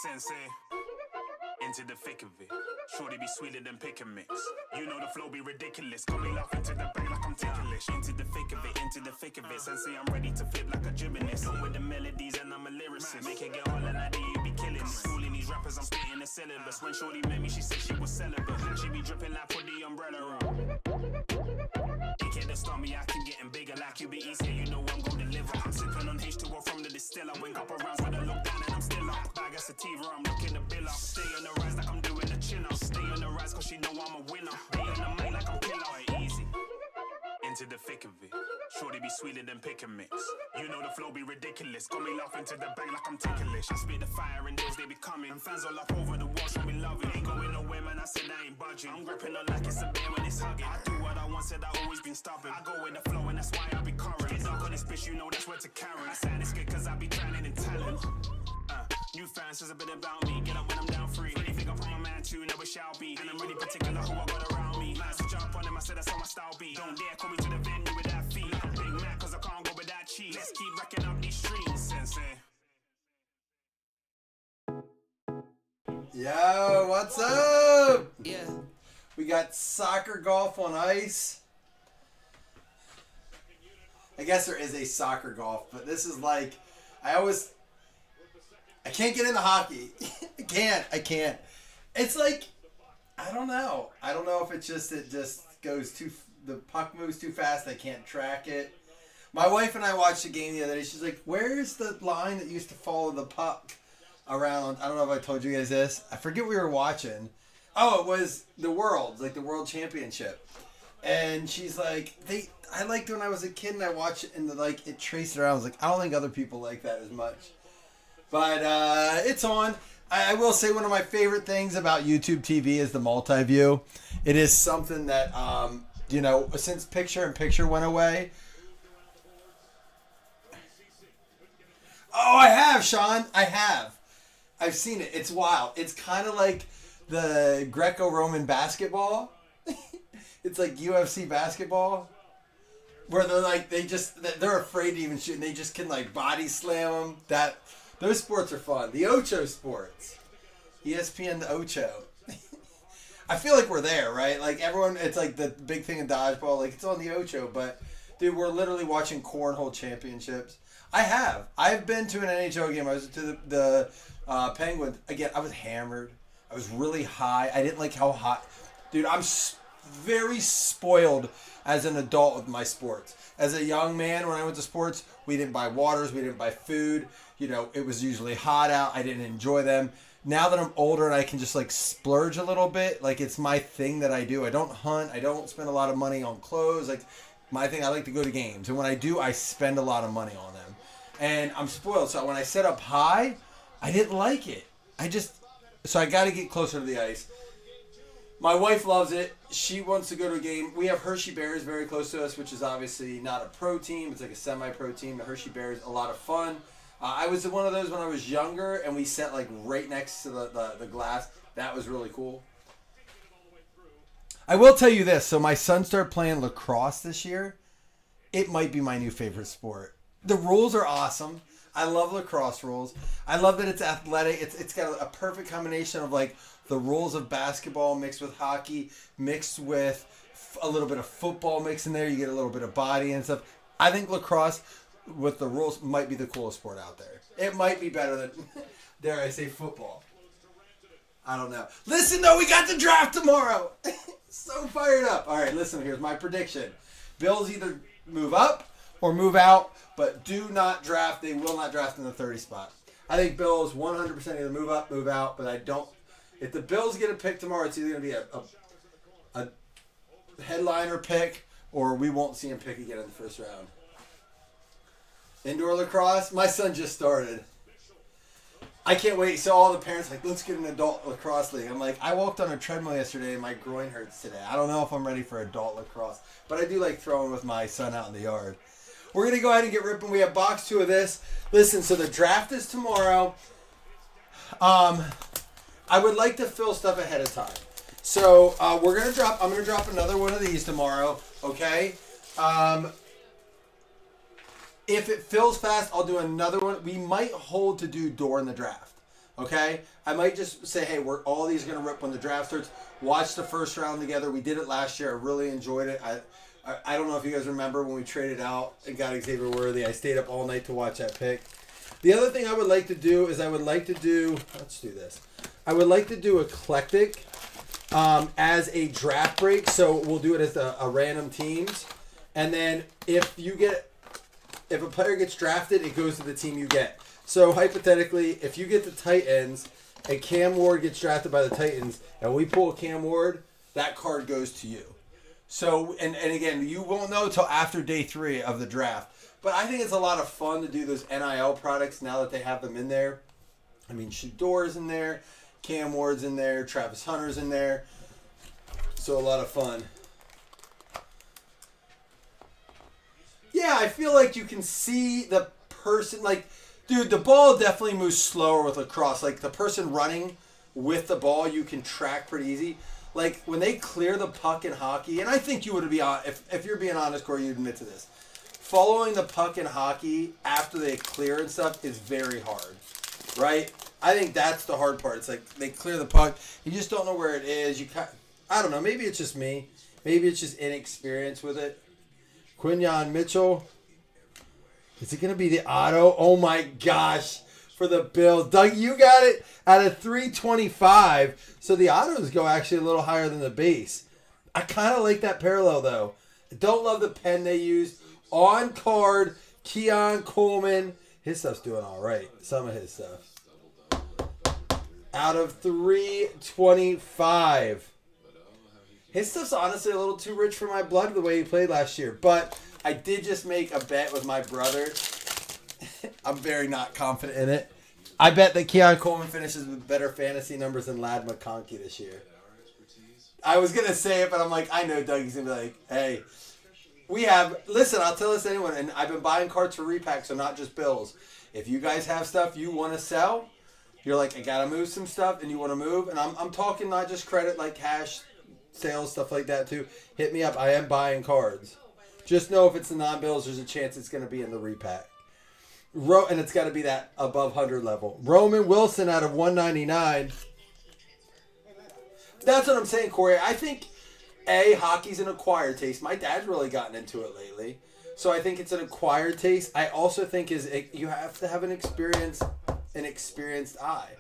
Sensei, into the thick of it. Shorty be sweeter than pick and mix. You know the flow be ridiculous. Got me laughing to the bank like I'm ticklish. Into the thick of it, into the thick of it. Sensei, I'm ready to flip like a gymnast. Done with the melodies and I'm a lyricist. Make it get all and I you be killing it. Schooling these rappers, I'm spitting the syllabus. When Shorty met me, she said she was celibate. She be dripping like put the umbrella on. You can't stop me, I keep getting bigger like you be easier. You know I'm gonna deliver. I'm sipping on H2O from the distiller. Went couple rounds with a look down and I'm still up. Bag of sativa, I'm looking to bill up. Stay on the rise like I'm doing a chin up. Stay on the rise cause she know I'm a winner. Be on the mic like I'm killer. Easy. Into the thick of it. Shorty be sweeter than pick and mix. You know the flow be ridiculous. Got me laughing to the bank like I'm ticklish. I spit the fire and those they be coming. Fans all up over the wall, so we love it. Ain't going nowhere, man, I said I ain't budging. I'm gripping on like it's a bear when it's hugging. I do what I want, said I always been stubborn. I go with the flow and that's why I be current. Get dark on this bitch, you know that's where to carry. I sound this good cause I be drowning in talent. New fans says a bit about me. Get up when I'm down free. Anything up on my man too, never shall be. And I'm really particular who I got around me. Man, so jump on him, I said that's how my style be. Don't dare call me to the venue with that fee. I'm big man cause I can't go with that cheese. Let's keep racking up these streams, Sensei. Yo, what's up? Yeah. We got soccer golf on ice. I guess there is a soccer golf, but this is like, I can't get into hockey. I can't. It's like, I don't know. I don't know if it just goes the puck moves too fast. I can't track it. My wife and I watched the game the other day. She's like, where's the line that used to follow the puck around? I don't know if I told you guys this. I forget what we were watching. Oh, it was the World Championship. And she's like, I liked it when I was a kid and I watched it and it traced it around. I was like, I don't think other people like that as much. But it's on. I will say one of my favorite things about YouTube TV is the multi-view. It is something that, since picture-in-picture went away. Oh, I have, Sean. I have. I've seen it. It's wild. It's kind of like the Greco-Roman basketball. It's like UFC basketball. Where they're afraid to even shoot and they just can body slam them. Those sports are fun. The Ocho sports. ESPN the Ocho. I feel like we're there, right? Like everyone, it's like the big thing in dodgeball. Like it's on the Ocho, but dude, we're literally watching cornhole championships. I've been to an NHL game. I was to the Penguins. Again, I was hammered. I was really high. I didn't like how hot. Dude, I'm very spoiled as an adult with my sports. As a young man, when I went to sports, we didn't buy waters. We didn't buy food. It was usually hot out. I didn't enjoy them. Now that I'm older and I can just splurge a little bit, it's my thing that I do. I don't hunt. I don't spend a lot of money on clothes. My thing, I like to go to games. And when I do, I spend a lot of money on them. And I'm spoiled. So when I set up high, I didn't like it. So I got to get closer to the ice. My wife loves it. She wants to go to a game. We have Hershey Bears very close to us, which is obviously not a pro team. It's like a semi-pro team. The Hershey Bears, a lot of fun. I was one of those when I was younger, and we sat right next to the glass. That was really cool. I will tell you this. So my son started playing lacrosse this year. It might be my new favorite sport. The rules are awesome. I love lacrosse rules. I love that it's athletic. It's got a perfect combination of the rules of basketball mixed with hockey, mixed with a little bit of football mixed in there. You get a little bit of body and stuff. I think lacrosse with the rules might be the coolest sport out there. It might be better than, dare I say, football. I don't know. Listen, though, we got the draft tomorrow. So fired up. All right, listen, here's my prediction. Bills either move up or move out, but do not draft. They will not draft in the 30 spot. I think Bills 100% either move up, move out, but I don't. If the Bills get a pick tomorrow, it's either going to be a headliner pick or we won't see him pick again in the first round. Indoor lacrosse, my son just started. I can't wait. So all the parents let's get an adult lacrosse league. I'm I walked on a treadmill yesterday and my groin hurts today. I don't know if I'm ready for adult lacrosse, but I do like throwing with my son out in the yard. We're going to go ahead and get ripping. We have box 2 of this. Listen, so the draft is tomorrow. I would like to fill stuff ahead of time. So I'm going to drop another one of these tomorrow. Okay. If it fills fast, I'll do another one. We might hold to do during the draft. Okay? I might just say, hey, all these are going to rip when the draft starts. Watch the first round together. We did it last year. I really enjoyed it. I don't know if you guys remember when we traded out and got Xavier Worthy. I stayed up all night to watch that pick. The other thing I would like to do is let's do this. I would like to do eclectic as a draft break. So we'll do it as a random teams. And then if a player gets drafted, it goes to the team you get. So hypothetically, if you get the Titans and Cam Ward gets drafted by the Titans and we pull Cam Ward, that card goes to you. So, and again, you won't know until after day 3 of the draft. But I think it's a lot of fun to do those NIL products now that they have them in there. I mean, Shador's in there, Cam Ward's in there, Travis Hunter's in there. So a lot of fun. Yeah, I feel like you can see the person, like, dude, the ball definitely moves slower with lacrosse. Like, the person running with the ball, you can track pretty easy. Like, when they clear the puck in hockey, and I think you would be on, if you're being honest, Corey, you'd admit to this. Following the puck in hockey after they clear and stuff is very hard, right? I think that's the hard part. It's like they clear the puck, you just don't know where it is. I don't know. Maybe it's just me. Maybe it's just inexperience with it. Quinyon Mitchell. Is it going to be the auto? Oh my gosh. For the Bills. Doug, you got it at a 325. So the autos go actually a little higher than the base. I kind of like that parallel though. I don't love the pen they used. On card, Keon Coleman. His stuff's doing all right. Some of his stuff. Out of 325. His stuff's honestly a little too rich for my blood the way he played last year. But I did just make a bet with my brother. I'm very not confident in it. I bet that Keon Coleman finishes with better fantasy numbers than Lad McConkey this year. I was going to say it, but I'm like, I know Dougie's going to be like, hey, listen, I'll tell this to anyone, and I've been buying cards for repacks, so not just Bills. If you guys have stuff you want to sell, you're like, I got to move some stuff, and you want to move, and I'm talking not just credit, like cash sales, stuff like that too. Hit me up. I am buying cards. Just know if it's the non-Bills, there's a chance it's going to be in the repack. And it's got to be that above 100 level. Roman Wilson out of 199. That's what I'm saying, Corey. I think, hockey's an acquired taste. My dad's really gotten into it lately. So I think it's an acquired taste. I also think you have to have an experienced eye.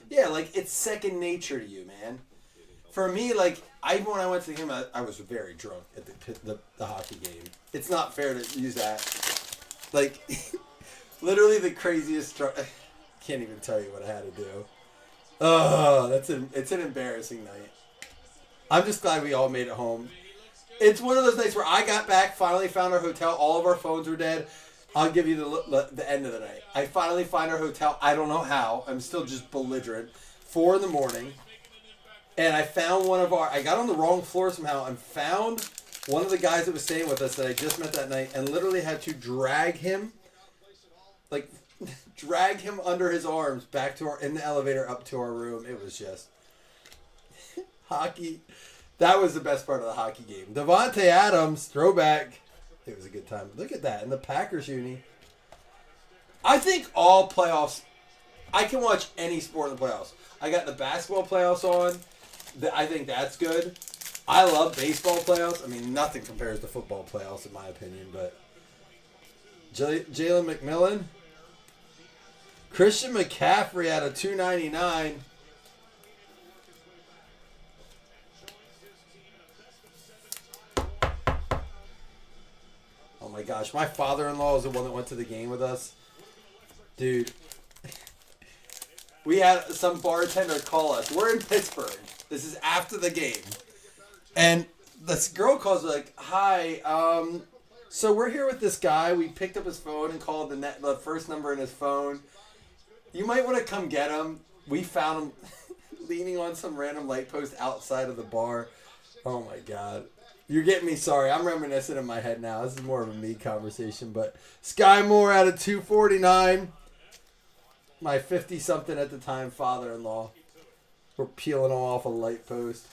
Yeah, like, it's second nature to you, man. For me, like, when I went to the game, I was very drunk at the hockey game. It's not fair to use that. Like, literally the craziest can't even tell you what I had to do. Oh, it's an embarrassing night. I'm just glad we all made it home. It's one of those nights where I got back, finally found our hotel. All of our phones were dead. I'll give you the end of the night. I finally find our hotel. I don't know how. I'm still just belligerent. 4 a.m. And I found I got on the wrong floor somehow and found one of the guys that was staying with us that I just met that night and literally had to drag him under his arms back in the elevator up to our room. It was just hockey. That was the best part of the hockey game. Devontae Adams, throwback. It was a good time. Look at that. In the Packers uni. I think all playoffs, I can watch any sport in the playoffs. I got the basketball playoffs on. I think that's good. I love baseball playoffs. I mean, nothing compares to football playoffs in my opinion, but Jalen McMillan. Christian McCaffrey out of 299. Oh my gosh, my father-in-law is the one that went to the game with us. Dude, we had some bartender call us. We're in Pittsburgh. This is after the game. And this girl calls like, hi, so we're here with this guy. We picked up his phone and called the first number in his phone. You might want to come get him. We found him leaning on some random light post outside of the bar. Oh my God. You're getting me sorry. I'm reminiscing in my head now. This is more of a me conversation. But Sky Moore out of 249. My 50-something at the time father-in-law. We're peeling him off a light post.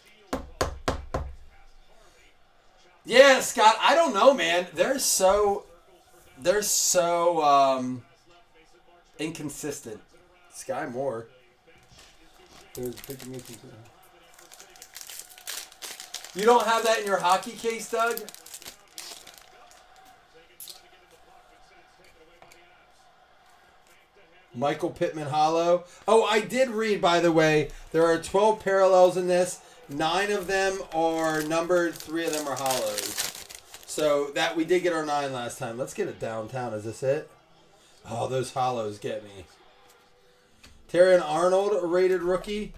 Yeah, Scott, I don't know, man. They're so inconsistent. Sky Moore. There's pick and mix. You don't have that in your hockey case, Doug? Michael Pittman Hollow. Oh, I did read, by the way, there are 12 parallels in this. 9 of them are numbered, 3 of them are hollows. So that we did get our 9 last time. Let's get it downtown. Is this it? Oh, those hollows get me. Terrion Arnold, a rated rookie.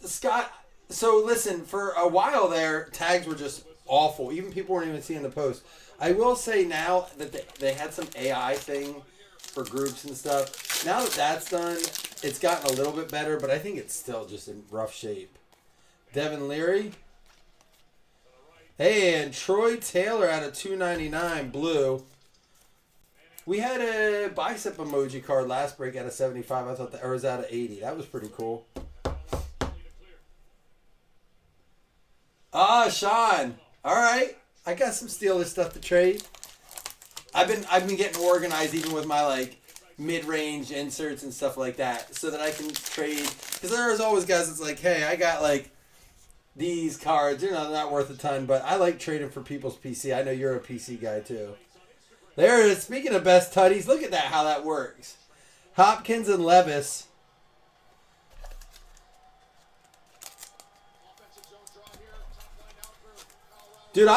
Scott, so listen, for a while there, tags were just awful. Even people weren't even seeing the post. I will say now that they had some AI thing for groups and stuff. Now that that's done, it's gotten a little bit better, but I think it's still just in rough shape. Devin Leary. Hey, and Troy Taylor out of 299 blue. We had a bicep emoji card last break out of 75. I thought or was out of 80. That was pretty cool. Ah, Sean. All right. I got some Steelers stuff to trade. I've been getting organized even with my like mid-range inserts and stuff like that so that I can trade. Because there's always guys that's like, hey, I got like these cards. You know, they're not worth a ton, but I like trading for people's PC. I know you're a PC guy too. There it is. Speaking of best tutties, look at that, how that works. Hopkins and Levis. Dude,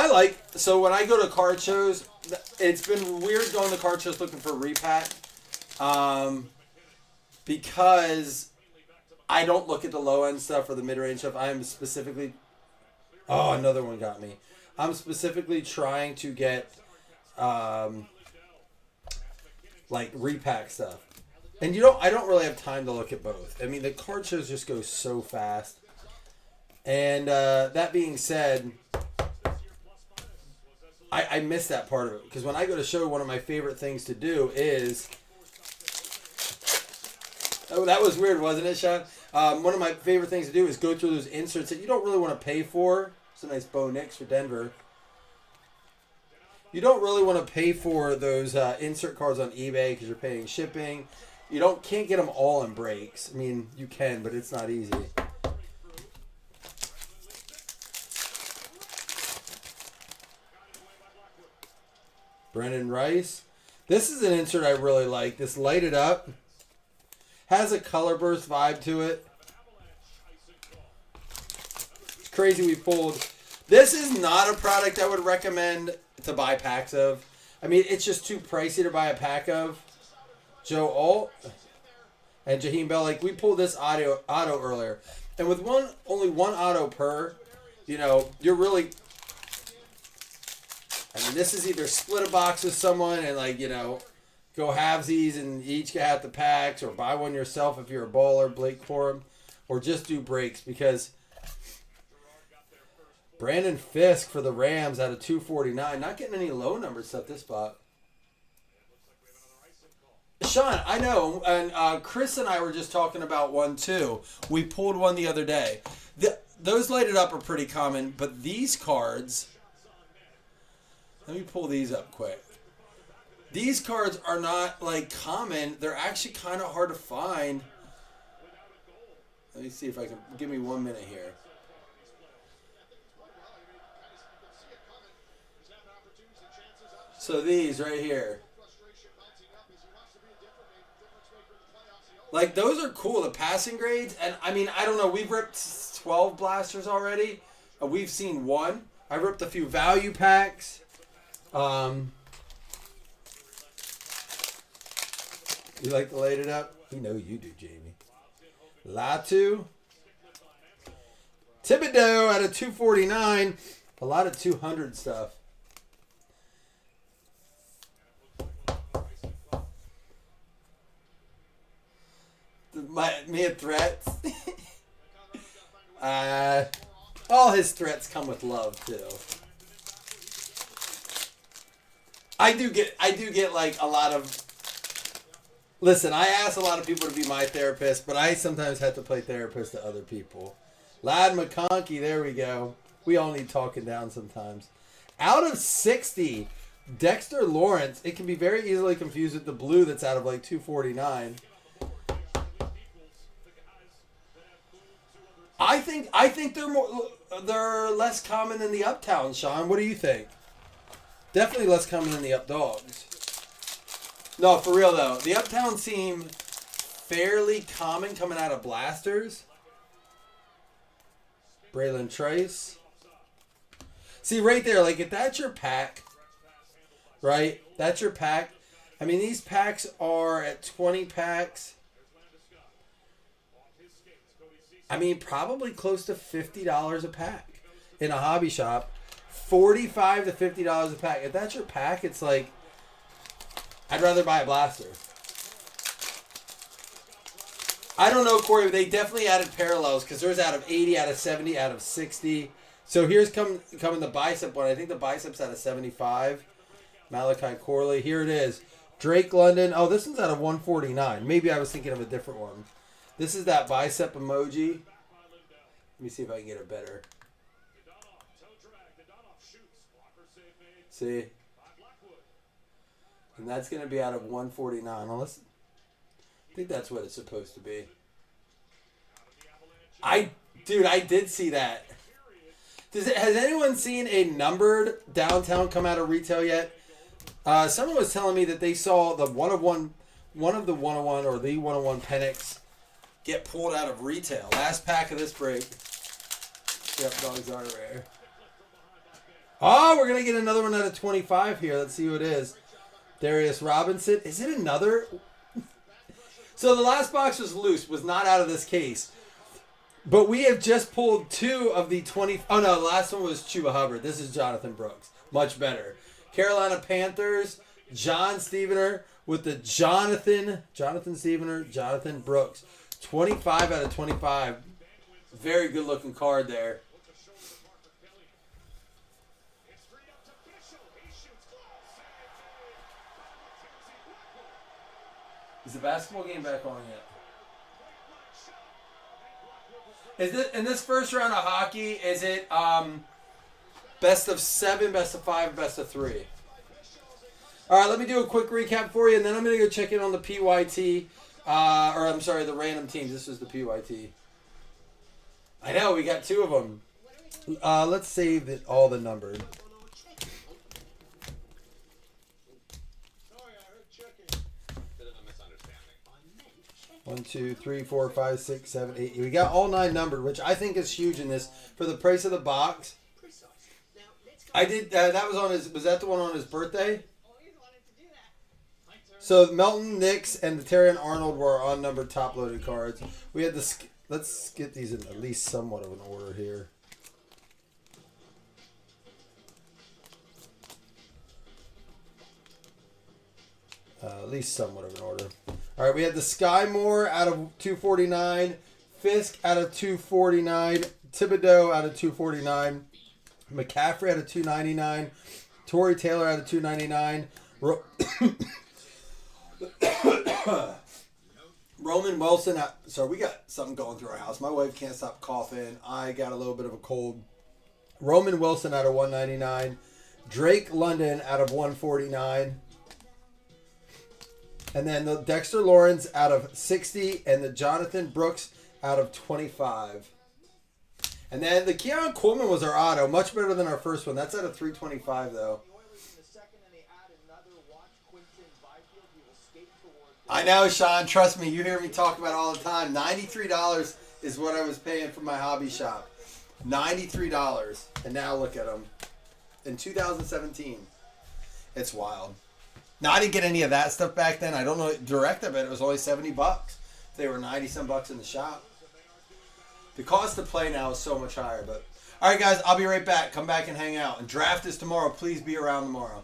so when I go to card shows, it's been weird going to card shows looking for repack. Because I don't look at the low end stuff or the mid range stuff. I am specifically, oh, another one got me. I'm specifically trying to get, like repack stuff. And I don't really have time to look at both. I mean, the card shows just go so fast. And that being said, I miss that part of it. Because when I go to show, one of my favorite things to do is... Oh, that was weird, wasn't it, Sean? One of my favorite things to do is go through those inserts that you don't really want to pay for. It's a nice Bo Nix for Denver. You don't really want to pay for those insert cards on eBay because you're paying shipping. You can't get them all in breaks. I mean, you can, but it's not easy. Brennan Rice. This is an insert I really like. This Light It Up. Has a color burst vibe to it. It's crazy we pulled. This is not a product I would recommend to buy packs of. I mean, it's just too pricey to buy a pack of. Joe Alt and Jaheim Bell. Like, we pulled this auto earlier. And with only one auto per, you're really... I mean, this is either split a box with someone and, like, go halvesies and each get half the packs, or buy one yourself if you're a baller, Blake Corum, or just do breaks, because Brandon Fisk for the Rams out of 249. Not getting any low number stuff this spot. Sean, I know, and Chris and I were just talking about one too. We pulled one the other day. Those lighted up are pretty common, but these cards... Let me pull these up quick. These cards are not like common. They're actually kind of hard to find. Let me see if I can... Give me 1 minute here. So these right here. Like, those are cool. The passing grades. And, I mean, I don't know. We've ripped 12 blasters already. We've seen one. I ripped a few value packs. You like to light it up? We know you do, Jamie. Latu. Thibodeau out of 249. A lot of 200 stuff. Me a threats. All his threats come with love too. I do get like a lot of... Listen, I ask a lot of people to be my therapist, but I sometimes have to play therapist to other people. Lad McConkey, there we go. We all need talking down sometimes. Out of 60, Dexter Lawrence, it can be very easily confused with the blue that's out of like 249. I think they're less common than the Uptown, Sean. What do you think? Definitely less common than the Up Dogs. No, for real though. The Uptown seem fairly common coming out of blasters. Braylon Trice. See right there, like if that's your pack, right? That's your pack. I mean, these packs are at 20 packs. I mean, probably close to $50 a pack in a hobby shop. $45 to $50 a pack. If that's your pack, it's like, I'd rather buy a blaster. I don't know, Corey. They definitely added parallels because there's out of 80, out of 70, out of 60. So here's coming the bicep one. I think the bicep's out of 75. Malachi Corley. Here it is. Drake London. Oh, this one's out of 149. Maybe I was thinking of a different one. This is that bicep emoji. Let me see if I can get it better. See? And that's going to be out of 149. Unless, I think that's what it's supposed to be. Dude, I did see that. Has anyone seen a numbered downtown come out of retail yet? Someone was telling me that they saw the one of the 101 or the 101 Penix get pulled out of retail. Last pack of this break. Yep, dogs are rare. Oh, we're going to get another one out of 25 here. Let's see who it is. Darius Robinson. Is it another? So the last box was loose, was not out of this case. But we have just pulled 2 of the 20. Oh, no, the last one was Chuba Hubbard. This is Jonathan Brooks. Much better. Carolina Panthers, John Stevener with the Jonathan Stevener, Jonathan Brooks. 25 out of 25. Very good looking card there. Is the basketball game back on yet? Is it in this first round of hockey? Is it best of 7, best of 5, best of 3? All right, let me do a quick recap for you, and then I'm gonna go check in on the PYT. Or I'm sorry, the random teams. This is the PYT. I know we got 2 of them. Let's save it all the numbered. 1, 2, 3, 4, 5, 6, 7, 8. We got all 9 numbered, which I think is huge in this for the price of the box. I did. That was on his. Was that the one on his birthday? So Melton, Nix, and the Terrion Arnold were our unnumbered top-loaded cards. We had the. Let's get these in at least somewhat of an order here. At least somewhat of an order. All right, we had the Sky Moore out of 249, Fisk out of 249, Thibodeau out of 249, McCaffrey out of 299, Torrey Taylor out of 299, Roman Wilson out. So we got something going through our house. My wife can't stop coughing. I got a little bit of a cold. Roman Wilson out of 199, Drake London out of 149. And then the Dexter Lawrence out of 60 and the Jonathan Brooks out of 25. And then the Keon Coleman was our auto. Much better than our first one. That's out of 325, though. I know, Sean. Trust me. You hear me talk about it all the time. $93 is what I was paying for my hobby shop. $93. And now look at them. In 2017. It's wild. Now, I didn't get any of that stuff back then. I don't know. Direct, I bet it was only $70. They were 90-some bucks in the shop. The cost to play now is so much higher. But all right, guys, I'll be right back. Come back and hang out. And draft is tomorrow. Please be around tomorrow.